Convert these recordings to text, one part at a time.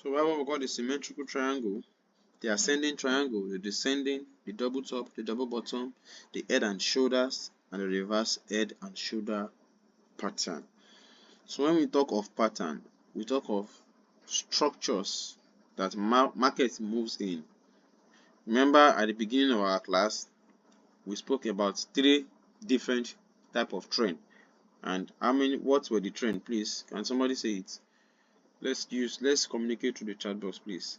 So we have what we call the symmetrical triangle, the ascending triangle, the descending, the double top, the double bottom, the head and shoulders, and the reverse head and shoulder pattern. So when we talk of pattern, we talk of structures that market moves in. Remember at the beginning of our class, we spoke about 3 different type of trend. And what were the trend, please? Can somebody say it? Let's communicate through the chat box, please.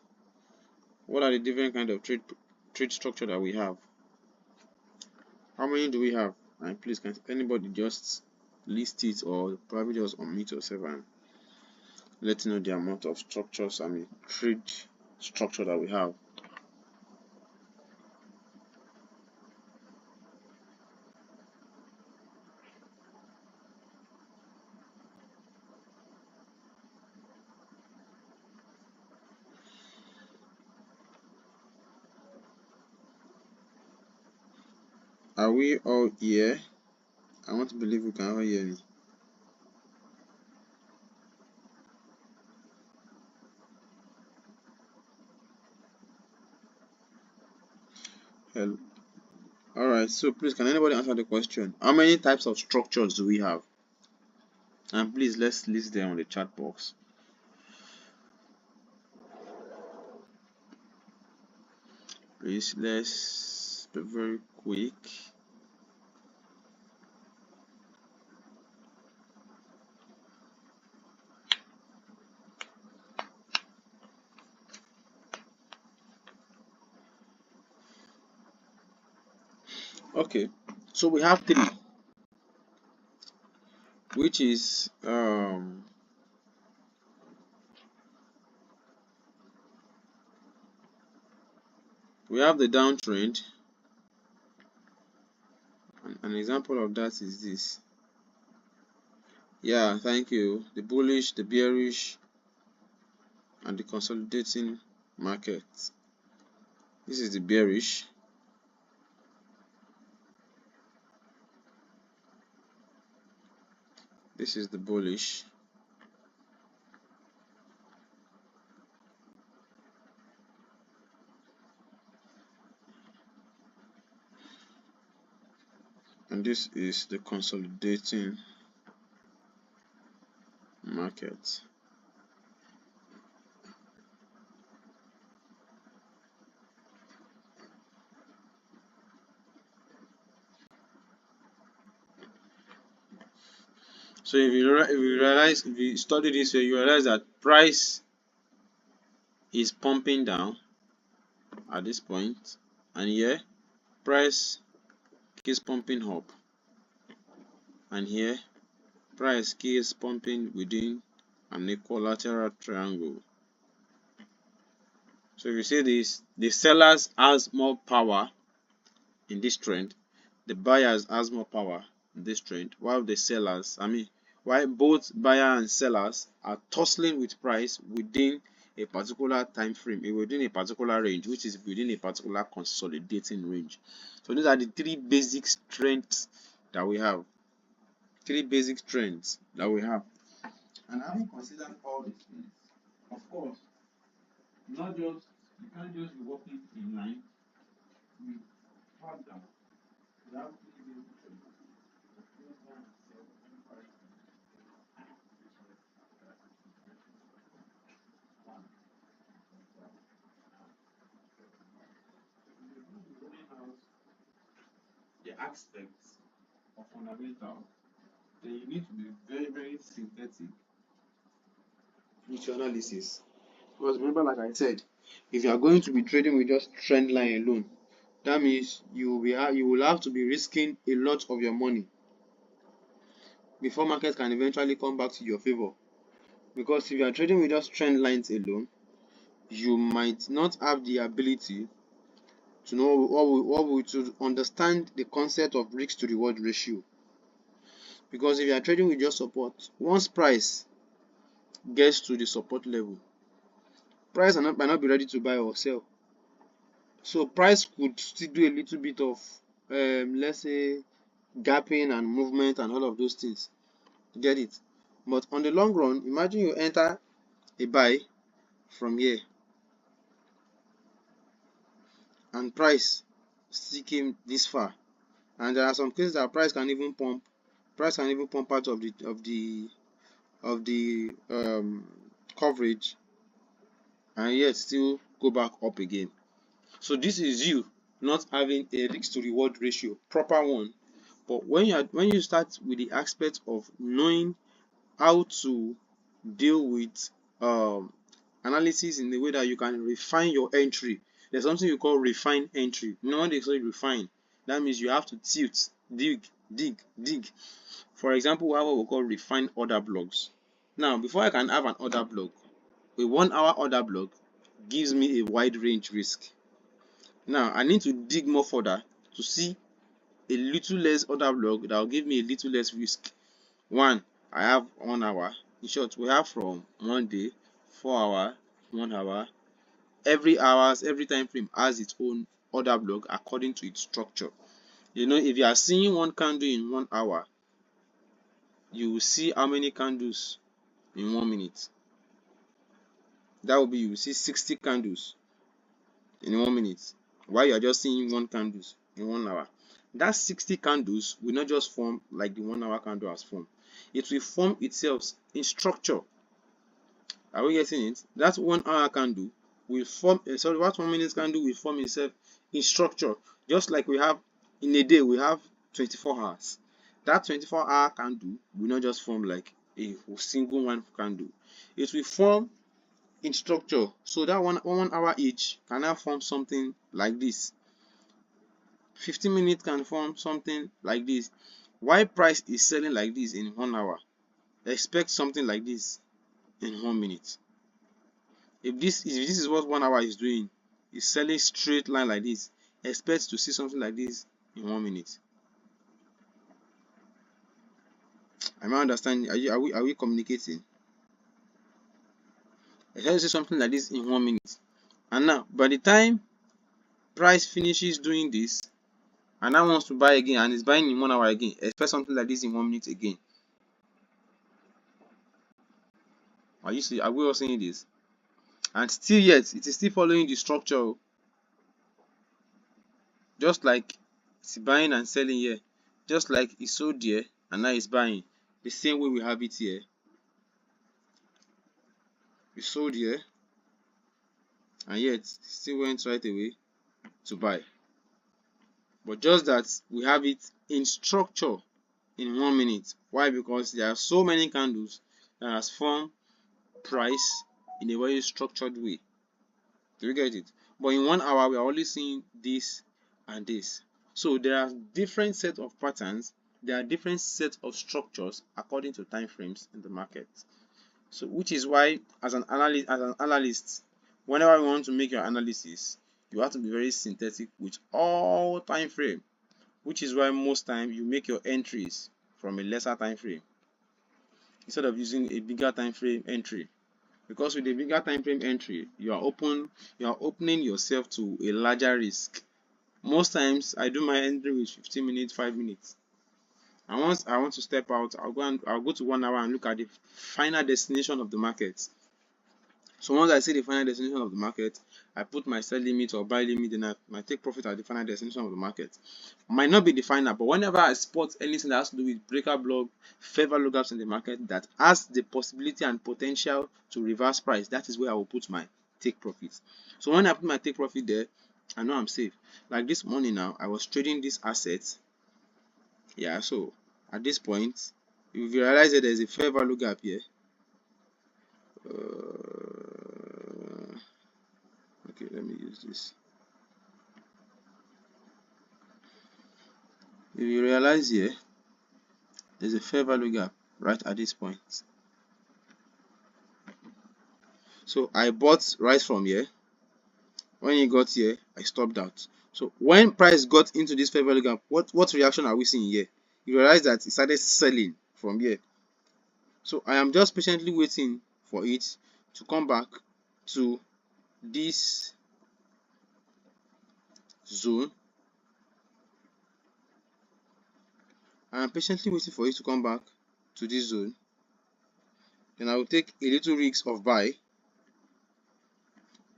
What are the different kind of trade structure that we have? How many do we have? And please, can anybody just list it, or probably just unmute yourself and let know the amount of structures, trade structure that we have. Are we all here? I want to believe you can all hear me. Hello. Alright, so please, can anybody answer the question? How many types of structures do we have? And please, let's list them on the chat box. Please, let's be very quick. Okay, so we have 3, which is we have the downtrend. An example of that is this. Yeah, thank you. The bullish, the bearish, and the consolidating market. This is the bearish. This is the bullish. And this is the consolidating market. So if you study this way, you realize that price is pumping down at this point, and here price keeps pumping up, and here price keeps pumping within an equilateral triangle. So if you see this, the sellers has more power in this trend, the buyers has more power in this trend, while the sellers, while both buyer and sellers are tussling with price within a particular time frame, within a particular range, which is within a particular consolidating range. So these are the 3 basic trends that we have. 3 basic trends that we have. And having considered all these things, of course, you can't just be walking in line with pattern. You have to be able to the aspects of fundamental, then you need to be very, very synthetic with your analysis. Because remember, like I said, if you are going to be trading with just trend line alone, that means you will have to be risking a lot of your money before market can eventually come back to your favor. Because if you are trading with just trend lines alone, you might not have the ability to know to understand the concept of risk to reward ratio. Because if you are trading with just support, once price gets to the support level, price might not be ready to buy or sell. So price could still do a little bit of let's say gapping and movement and all of those things. Get it? But on the long run, imagine you enter a buy from here, and price still came this far. And there are some cases that price can even pump out of the coverage, and yet still go back up again. So this is you not having a risk to reward ratio, proper one. But when you start with the aspect of knowing how to deal with analysis in the way that you can refine your entry, there's something you call refine entry. You know when they say refine, that means you have to tilt, dig. For example, we have what we call refine order blocks. Now, before I can have an order block, a 1 hour order block gives me a wide range risk. Now, I need to dig more further to see a little less order block that will give me a little less risk. One, I have 1 hour. In short, we have from 1 day, 4 hour, 1 hour. Every time frame has its own order block according to its structure. You know, if you are seeing one candle in 1 hour, you will see how many candles in 1 minute. That will be, you will see 60 candles in 1 minute, while you are just seeing one candles in 1 hour. That 60 candles will not just form like the 1 hour candle has formed. It will form itself in structure. Are we getting it? That 1 hour candle will form, that 1 minute candle will form itself in structure. Just like we have in a day, we have 24 hours. That 24-hour candle will not just form like a single one candle. It will form in structure. So that one hour each can now form something like this. 15 minutes can form something like this. Why price is selling like this in 1 hour? Expect something like this in 1 minute. If this is what 1 hour is doing, is selling straight line like this, expect to see something like this in 1 minute. Am I understanding? Are we communicating? Expect to see something like this in 1 minute. And now, by the time price finishes doing this, and now wants to buy again and is buying in 1 hour again, expect something like this in 1 minute again. Are we all seeing this? And still yet, it is still following the structure. Just like it's buying and selling here. Just like it sold here and now it's buying. The same way we have it here. We sold here and yet still went right away to buy. But just that we have it in structure in 1 minute. Why? Because there are so many candles that has formed price in a very structured way. Do you get it? But in 1 hour, we are only seeing this and this. So there are different set of patterns. There are different set of structures according to time frames in the market. So which is why, as an analyst, whenever you want to make your analysis, you have to be very synthetic with all time frame. Which is why most time you make your entries from a lesser time frame instead of using a bigger time frame entry. Because with a bigger time frame entry, you are opening yourself to a larger risk. Most times I do my entry with 15 minutes, 5 minutes. And once I want to step out, I'll go to 1 hour and look at the final destination of the market. So once I see the final destination of the market, I put my sell limit or buy limit, then I take profit at the final destination of the market. Might not be the final, but whenever I spot anything that has to do with breaker block, fair value gaps in the market that has the possibility and potential to reverse price, that is where I will put my take profit. So when I put my take profit there, I know I'm safe. Like this morning now, I was trading this asset. Yeah, so at this point, if you realize that there's a fair value gap here, okay, let me use this. If you realize here, there's a fair value gap right at this point. So I bought right from here. When it got here, I stopped out. So when price got into this fair value gap, what reaction are we seeing here? You realize that it started selling from here. So I am just patiently waiting for it to come back to this zone. I am patiently waiting for it to come back to this zone. Then I will take a little risk of buy.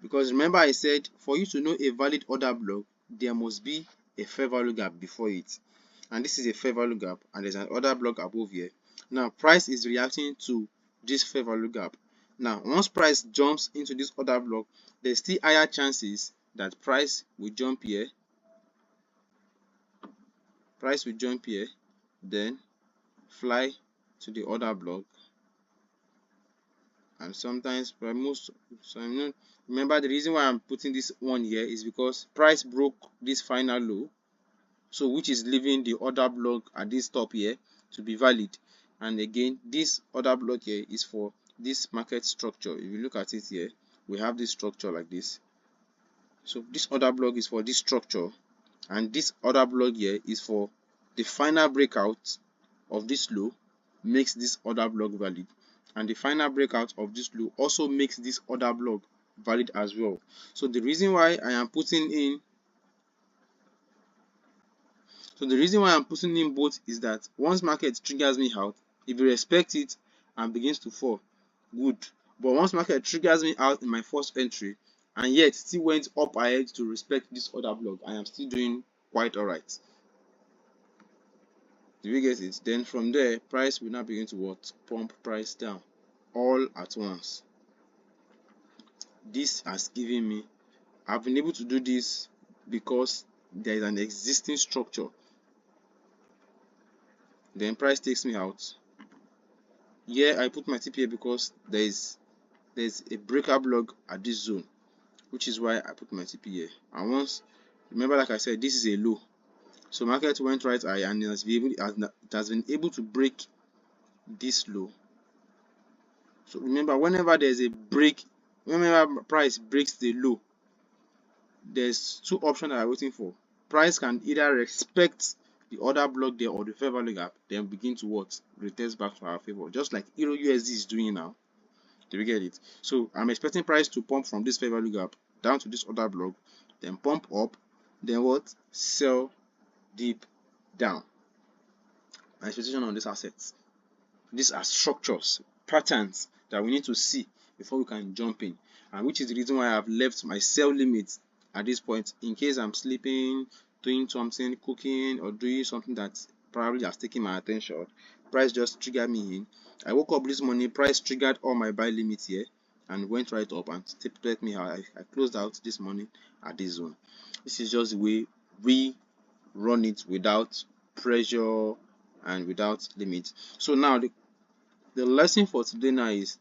Because remember I said for you to know a valid order block, there must be a fair value gap before it. And this is a fair value gap, and there's an order block above here. Now price is reacting to this fair value gap. Now once price jumps into this order block, there's still higher chances that price will jump here, then fly to the order block, and sometimes by most, so remember the reason why I'm putting this one here is because price broke this final low, so which is leaving the order block at this top here to be valid. And again, this order block here is for this market structure. If you look at it here, we have this structure like this. So this order block is for this structure, and this order block here is for the final breakout of this low makes this order block valid, and the final breakout of this low also makes this order block valid as well. So the reason why I'm putting in both is that once market triggers me out, if you respect it and begins to fall, good. But once market triggers me out in my first entry and yet still went up ahead to respect this order block, I am still doing quite alright. Do you get it? Then from there, price will now begin to what? Pump price down all at once. This has given me, I've been able to do this because there is an existing structure. Then price takes me out. Here I put my TPA because there's a breaker block at this zone, which is why I put my TPA. And once, remember, like I said, this is a low, so market went right high and it has been able to break this low. So remember, whenever there's a break, whenever price breaks the low, there's two options that I'm waiting for. Price can either respect the order block there or the fair value gap, then begin to what? Retest back to our favor, just like Euro USD is doing now. Do we get it? So I'm expecting price to pump from this fair value gap down to this order block, then pump up, then what? Sell deep down. My expectation on these assets. These are structures, patterns that we need to see before we can jump in, and which is the reason why I've left my sell limit at this point in case I'm sleeping, doing something, cooking, or doing something that probably has taken my attention. Price just triggered me in. I woke up this morning, price triggered all my buy limits here and went right up and let me out. I closed out this morning at this zone. This is just the way we run it without pressure and without limit. So now the lesson for today now is,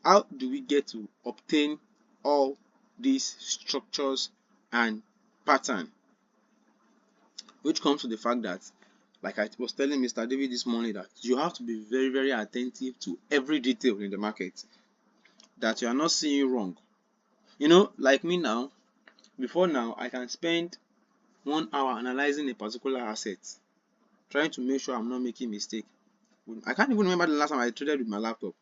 how do we get to obtain all these structures and pattern, which comes to the fact that, like I was telling Mr. David this morning, that you have to be very, very attentive to every detail in the market, that you are not seeing wrong. Like me now, before now, I can spend 1 hour analyzing a particular asset, trying to make sure I'm not making mistake. I can't even remember the last time I traded with my laptop.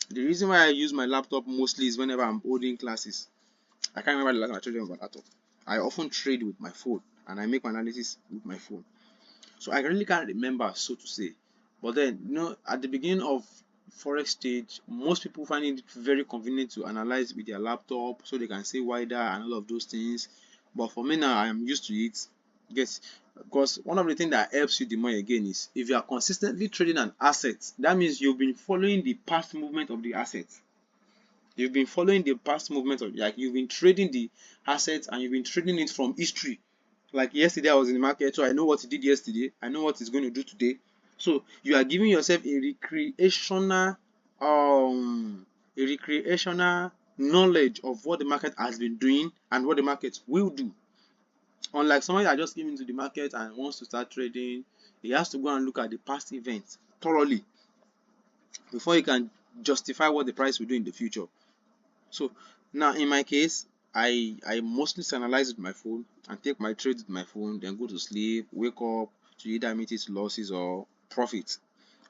The reason why I use my laptop mostly is whenever I'm holding classes. I can't remember the last time I traded with my laptop. I often trade with my phone and I make my analysis with my phone. So I really can't remember, so to say. But then, at the beginning of forex stage, most people find it very convenient to analyze with their laptop so they can see wider and all of those things. But for me now, I am used to it. Yes, because one of the things that helps you the more again is if you are consistently trading an asset, that means you've been following the past movement of the asset. You've been following the past movement of, like, you've been trading the asset and you've been trading it from history. Like yesterday I was in the market, so I know what he did yesterday, I know what he's going to do today. So you are giving yourself a recreational knowledge of what the market has been doing and what the market will do. Unlike someone that just came into the market and wants to start trading, he has to go and look at the past events thoroughly before he can justify what the price will do in the future. So now in my case, I mostly analyze with my phone and take my trades with my phone, then go to sleep, wake up to either meet its losses or profit.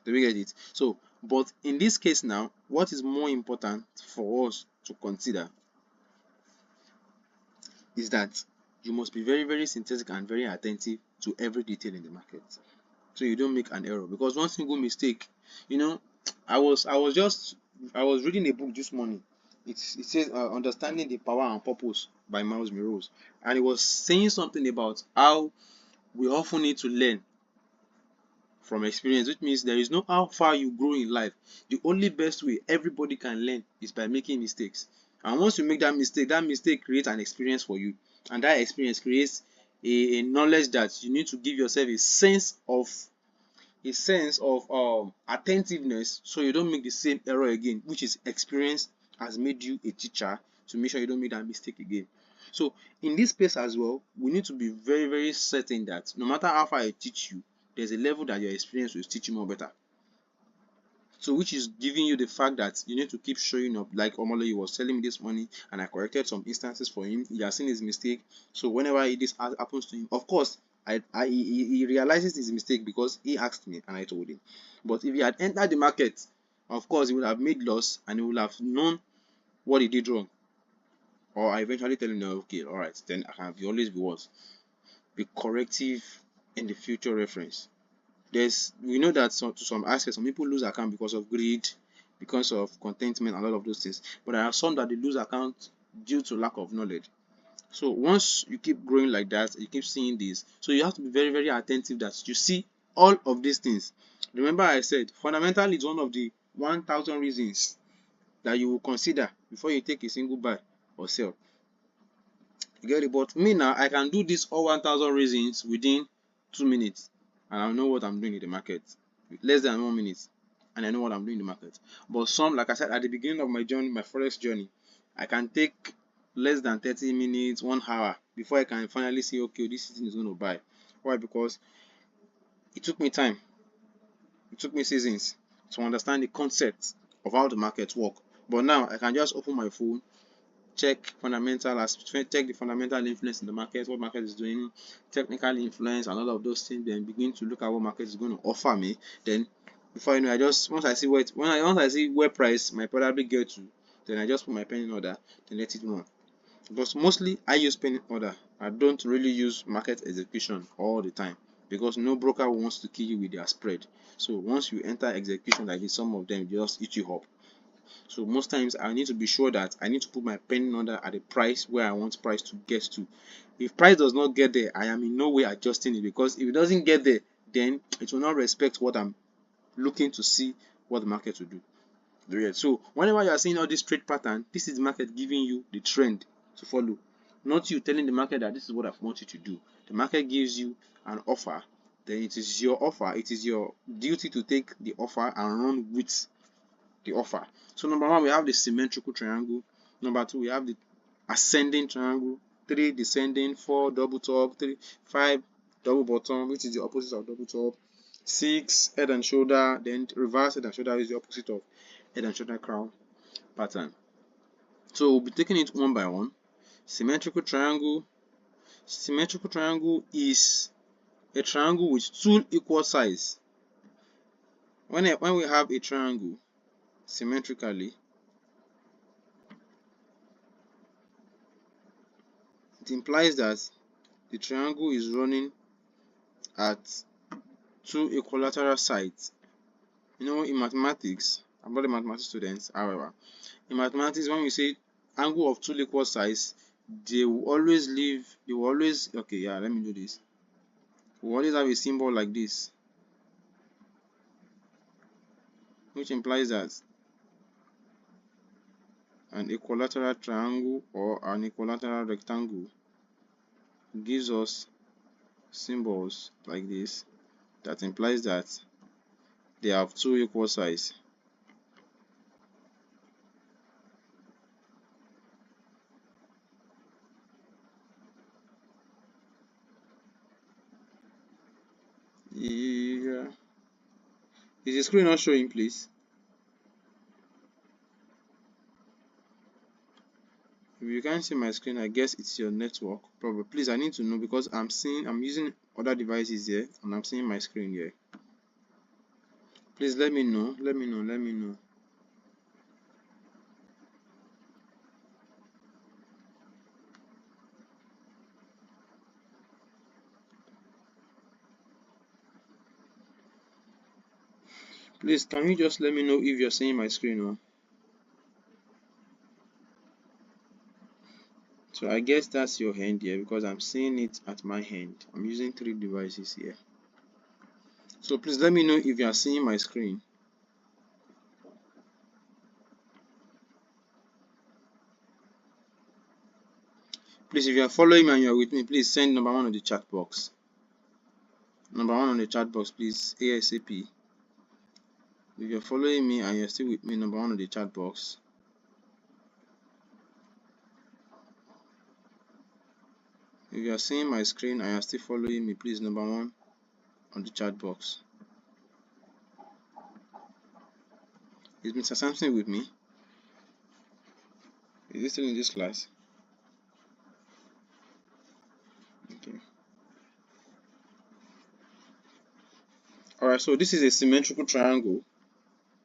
Do we get it? So, but in this case now, what is more important for us to consider is that you must be very, very synthetic and very attentive to every detail in the market, so you don't make an error. Because one single mistake, I was reading a book this morning, It says Understanding the Power and Purpose by Miles Monroe, and it was saying something about how we often need to learn from experience, which means there is no how far you grow in life. The only best way everybody can learn is by making mistakes. And once you make that mistake creates an experience for you. And that experience creates a knowledge that you need to give yourself a sense of attentiveness, so you don't make the same error again, which is experience has made you a teacher to make sure you don't make that mistake again. So in this space as well, we need to be very, very certain that no matter how far I teach you, there's a level that your experience will teach you more better. So which is giving you the fact that you need to keep showing up. Like Omoloye was telling me this morning, and I corrected some instances for him. He has seen his mistake. So whenever this happens to him, of course, he realizes his mistake because he asked me and I told him. But if he had entered the market, of course, he would have made loss and he would have known what he did wrong. Or I eventually tell him, no, okay, all right, then I can always be what? Be corrective in the future reference. We know that to some aspects, some people lose account because of greed, because of contentment, and all of those things. But there are some that they lose account due to lack of knowledge. So once you keep growing like that, you keep seeing this. So you have to be very, very attentive that you see all of these things. Remember, I said fundamental is one of the 1,000 reasons that you will consider before you take a single buy or sell. You get it? But me now, I can do this all 1,000 reasons within 2 minutes, and I know what I'm doing in the market. Less than 1 minute, and I know what I'm doing in the market. But some, like I said at the beginning of my journey, my forex journey, I can take less than 30 minutes, 1 hour before I can finally say, okay, this thing is going to buy. Why? Because it took me time, it took me seasons to understand the concept of how the market work. But now I can just open my phone, check the fundamental influence in the market, what market is doing, technical influence, and all of those things. Then begin to look at what market is going to offer me. Then before you know, once I see where price might probably get to, then I just put my pen in order, then let it run. Because mostly I use pen in order. I don't really use market execution all the time, because no broker wants to kill you with their spread. So once you enter execution like this, some of them just eat you up. So most times I need to be sure that I need to put my pen order at the price where I want price to get to. If price does not get there, I am in no way adjusting it, because if it doesn't get there, then it will not respect what I'm looking to see what the market will do. So whenever you are seeing all this trade pattern, this is the market giving you the trend to follow, not you telling the market that this is what I want you to do. The market gives you an offer, then it is your offer, it is your duty to take the offer and run with the offer. So number one, we have the symmetrical triangle. Number two, we have the ascending triangle. 3 descending, 4 double top, 5 double bottom, which is the opposite of double top. 6 head and shoulder, then reverse head and shoulder is the opposite of head and shoulder crown pattern. So we'll be taking it one by one. Symmetrical triangle. Symmetrical triangle is a triangle with two equal sides. When we have a triangle symmetrically, it implies that the triangle is running at two equilateral sides. You know, in mathematics, I'm not a mathematics student, however, in mathematics, when we say angle of two equal sides, they will always, okay, yeah, let me do this. We always have a symbol like this, which implies that an equilateral triangle or an equilateral rectangle gives us symbols like this that implies that they have two equal sides. Yeah. Is the screen not showing, please? If you can't see my screen, I guess it's your network problem. Please, I need to know, because I'm using other devices here and I'm seeing my screen here. Please let me know. Let me know. Please, can you just let me know if you're seeing my screen or So I guess that's your hand here because I'm seeing it at my hand. I'm using 3 devices here. So please let me know if you are seeing my screen. Please, if you are following me and you are with me, please send number 1 on the chat box. Number 1 on the chat box, please, ASAP. If you're following me and you're still with me, number 1 on the chat box. If you are seeing my screen and you're still following me, please, number 1 on the chat box. Is Mr. Sampson with me? Is he still in this class? Okay. Alright, so this is a symmetrical triangle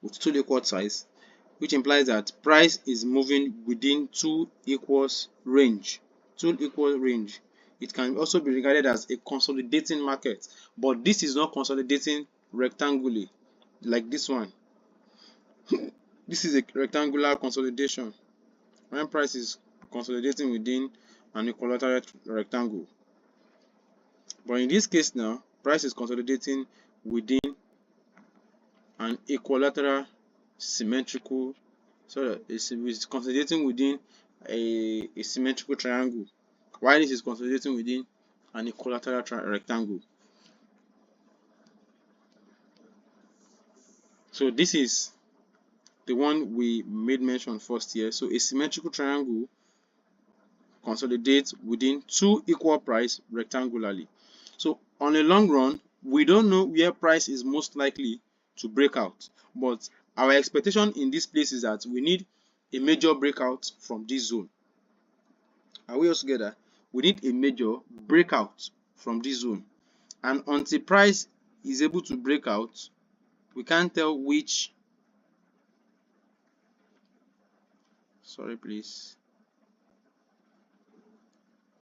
with 2 equal sides, which implies that price is moving within 2 equals range. 2 equal range. It can also be regarded as a consolidating market, but this is not consolidating rectangularly like this one. This is a rectangular consolidation when price is consolidating within an equilateral rectangle. But in this case now, price is consolidating within an equilateral symmetrical, it's consolidating within a symmetrical triangle, while this is consolidating within an equilateral rectangle. So this is the one we made mention first here. So a symmetrical triangle consolidates within 2 equal price rectangularly. So on a long run, we don't know where price is most likely to break out, but our expectation in this place is that we need a major breakout from this zone. Are we all together? We need a major breakout from this zone, and until price is able to break out, we can't tell which, sorry please,